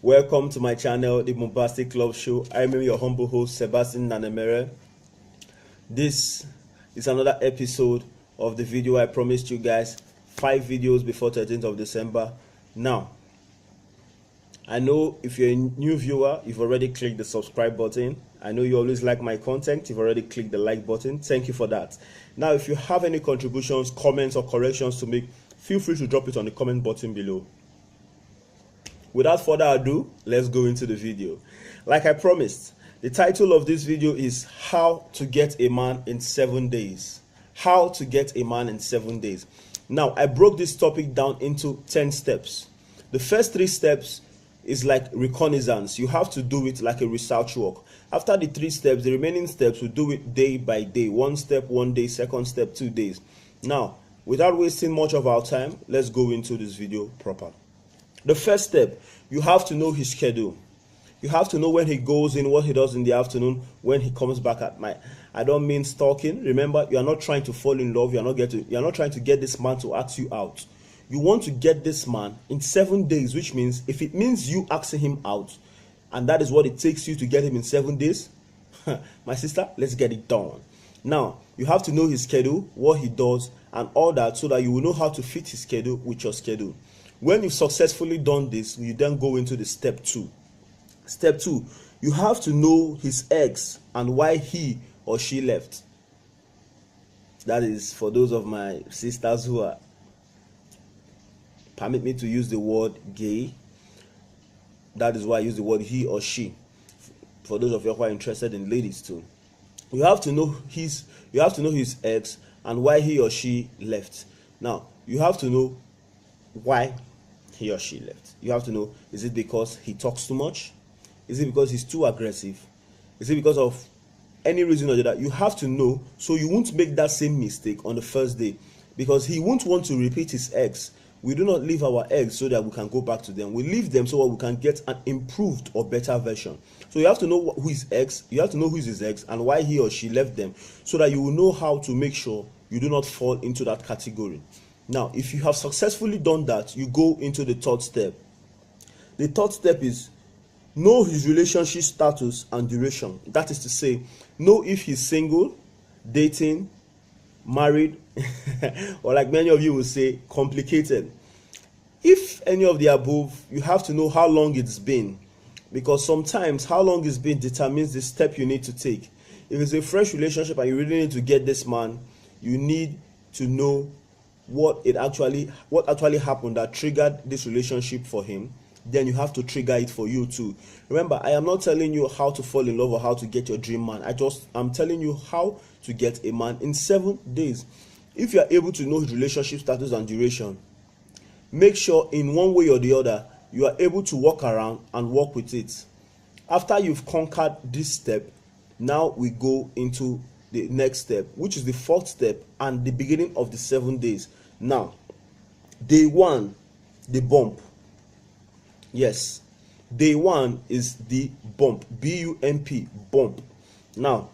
Welcome to my channel, the Bombastic Club Show. I am your humble host, Sebastian Nanemere. This is another episode of the video I promised you guys, 5 videos before 13th of December. Now, I know if you're a new viewer, you've already clicked the subscribe button. I know you always like my content. You've already clicked the like button. Thank you for that. Now, if you have any contributions, comments, or corrections to make, feel free to drop it on the comment button below. Without further ado, let's go into the video. Like I promised, the title of this video is How to Get a Man in 7 Days. How to get a man in 7 days. Now, I broke this topic down into 10 steps. The first 3 steps is like reconnaissance. You have to do it like a research work. After the 3 steps, the remaining steps, we do it day by day. 1 step, 1 day, second step, 2 days. Now, without wasting much of our time, let's go into this video proper. The first step, you have to know his schedule. You have to know when he goes in, what he does in the afternoon, when he comes back at night. I don't mean stalking. Remember, you are not trying to fall in love. You are not trying to get this man to ask you out. You want to get this man in 7 days, which means if it means you asking him out, and that is what it takes you to get him in 7 days, my sister, let's get it done. Now, you have to know his schedule, what he does, and all that, so that you will know how to fit his schedule with your schedule. When you've successfully done this, you then go into the step 2. Step 2, you have to know his ex and why he or she left. That is for those of my sisters who are, permit me to use the word gay. That is why I use the word he or she. For those of you who are interested in ladies too. You have to know his ex and why he or she left. Now, you have to know why he or she left. You have to know, is it because he talks too much? Is it because he's too aggressive? Is it because of any reason or the other? You have to know so you won't make that same mistake on the first day, because he won't want to repeat his ex. We do not leave our eggs so that we can go back to them. We leave them so that we can get an improved or better version. So you have to know who is ex. You have to know who is his ex and why he or she left them, so that you will know how to make sure you do not fall into that category. Now, if you have successfully done that, you go into the third step. The third step is know his relationship status and duration. That is to say, know if he's single, dating, married, or like many of you will say, complicated. If any of the above, you have to know how long it's been, because sometimes how long it's been determines the step you need to take. If it's a fresh relationship and you really need to get this man, you need to know what actually happened that triggered this relationship for him. Then you have to trigger it for you too. Remember, I am not telling you how to fall in love or how to get your dream man. I'm telling you how to get a man in 7 days. If you are able to know his relationship status and duration, make sure in one way or the other you are able to walk around and work with it. After you've conquered this step, now we go into the next step, which is the 4th step and the beginning of the 7 days. Now, day 1, the bump. Yes, day 1 is the bump, B-U-M-P, bump. Now,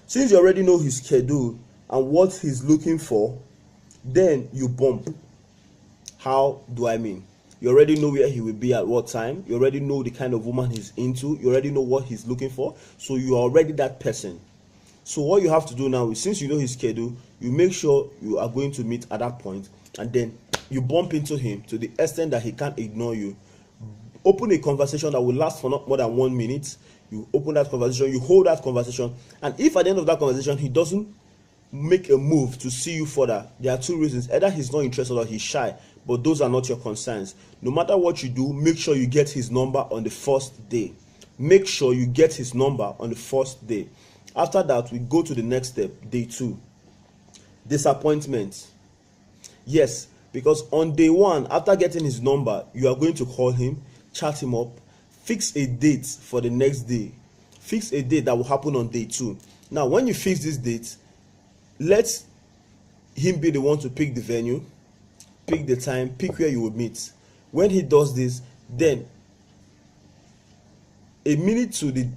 since you already know his schedule and what he's looking for, then you bump. How do I mean? You already know where he will be at what time. You already know the kind of woman he's into. You already know what he's looking for. So you are already that person. So what you have to do now is, since you know his schedule, you make sure you are going to meet at that point, and then you bump into him to the extent that he can't ignore you. Open a conversation that will last for not more than 1 minute. You open that conversation, you hold that conversation, and if at the end of that conversation he doesn't make a move to see you further, there are 2 reasons. Either he's not interested or he's shy, but those are not your concerns. No matter what you do, make sure you get his number on the first day. Make sure you get his number on the first day. After that, we go to the next step, day 2. Disappointment. Yes, because on day 1, after getting his number, you are going to call him, chat him up, fix a date for the next day. Fix a date that will happen on day 2. Now, when you fix this date, let him be the one to pick the venue, pick the time, pick where you will meet. When he does this, then a minute to the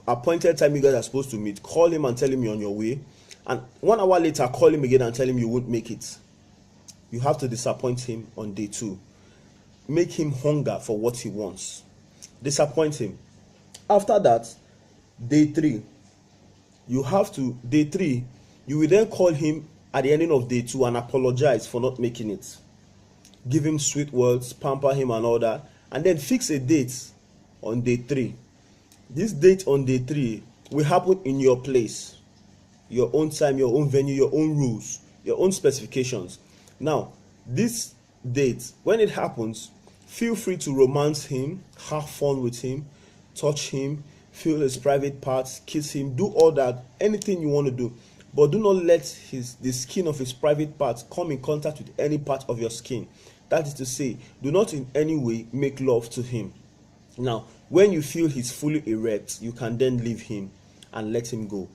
appointed time you guys are supposed to meet, call him and tell him you're on your way, and 1 hour later call him again and tell him you won't make it. You have to disappoint him on day 2. Make him hunger for what he wants. disappoint him. After that, day 3, day 3, you will then call him at the ending of day 2 and apologize for not making it. Give him sweet words, pamper him and all that, and then fix a date on day 3. This date on day 3 will happen in your place, your own time, your own venue, your own rules, your own specifications. Now, this date, when it happens, feel free to romance him, have fun with him, touch him, feel his private parts, kiss him, do all that, anything you want to do. But do not let the skin of his private parts come in contact with any part of your skin. That is to say, do not in any way make love to him. Now, when you feel he's fully erect, you can then leave him and let him go.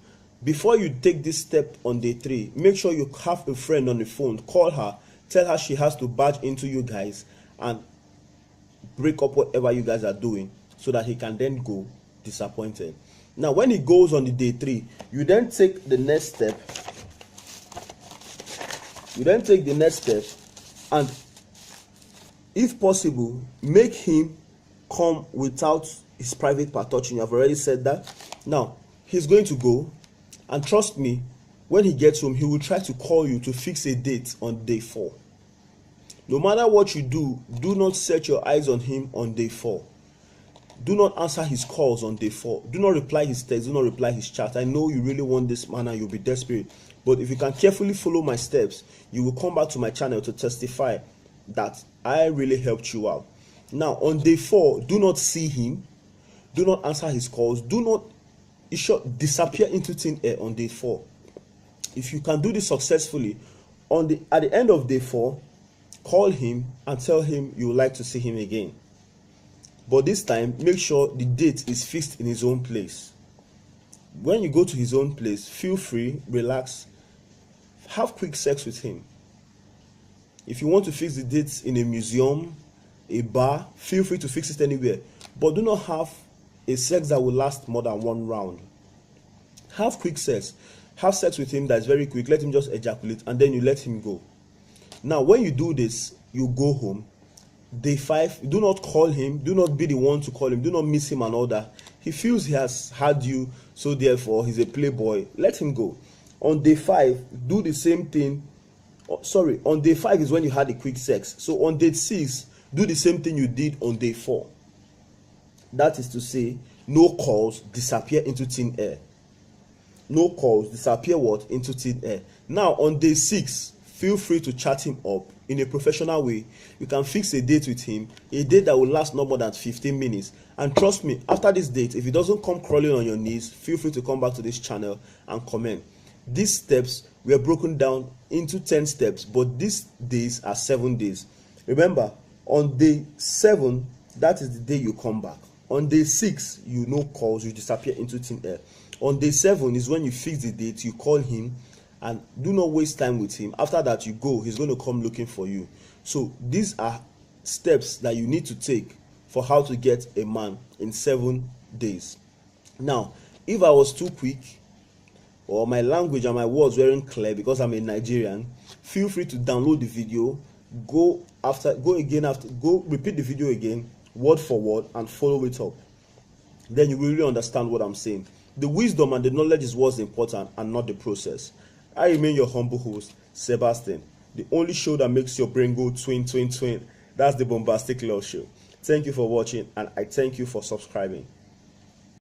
Before you take this step on day 3, make sure you have a friend on the phone. Call her, tell her she has to barge into you guys and break up whatever you guys are doing so that he can then go disappointed. Now, when he goes on the day 3, you then take the next step. And if possible, make him come without his private part touching. I've already said that. Now, he's going to go, and trust me, when he gets home, he will try to call you to fix a date on day 4. No matter what you do, do not set your eyes on him on day 4. Do not answer his calls on day 4. Do not reply his text. Do not reply his chat. I know you really want this man and you'll be desperate. But if you can carefully follow my steps, you will come back to my channel to testify that I really helped you out. Now, on day 4, do not see him. Do not answer his calls. Do not disappear into thin air on day 4. If you can do this successfully, at the end of day 4, call him and tell him you would like to see him again. But this time, make sure the date is fixed in his own place. When you go to his own place, feel free, relax, have quick sex with him. If you want to fix the dates in a museum, a bar, feel free to fix it anywhere. But do not have a sex that will last more than 1 round. Have quick sex. Have sex with him that is very quick. Let him just ejaculate and then you let him go. Now, when you do this, you go home. Day 5, do not call him. Do not be the one to call him. Do not miss him and all that. He feels he has had you, so therefore he's a playboy. Let him go. On day 5, do the same thing. On day 5 is when you had a quick sex. So on day 6, do the same thing you did on day 4. That is to say, no calls, disappear into thin air. No calls, disappear what? Into thin air. Now, on day 6, feel free to chat him up in a professional way. You can fix a date with him, a date that will last no more than 15 minutes. And trust me, after this date, if he doesn't come crawling on your knees, feel free to come back to this channel and comment. These steps were broken down into 10 steps, but these days are 7 days. Remember, on day 7, that is the day you come back. On day 6, you no calls, you disappear into thin air. On day 7 is when you fix the date, you call him, and do not waste time with him. After that, you go, he's going to come looking for you. So these are steps that you need to take for how to get a man in 7 days. Now, if I was too quick, or my language and my words weren't clear because I'm a Nigerian, feel free to download the video, repeat the video again, word for word, and follow it up. Then you will really understand what I'm saying. The wisdom and the knowledge is what's important and not the process. I remain your humble host, Sebastian, the only show that makes your brain go twin, twin, twin. That's the Bombastic Love Show. Thank you for watching, and I thank you for subscribing.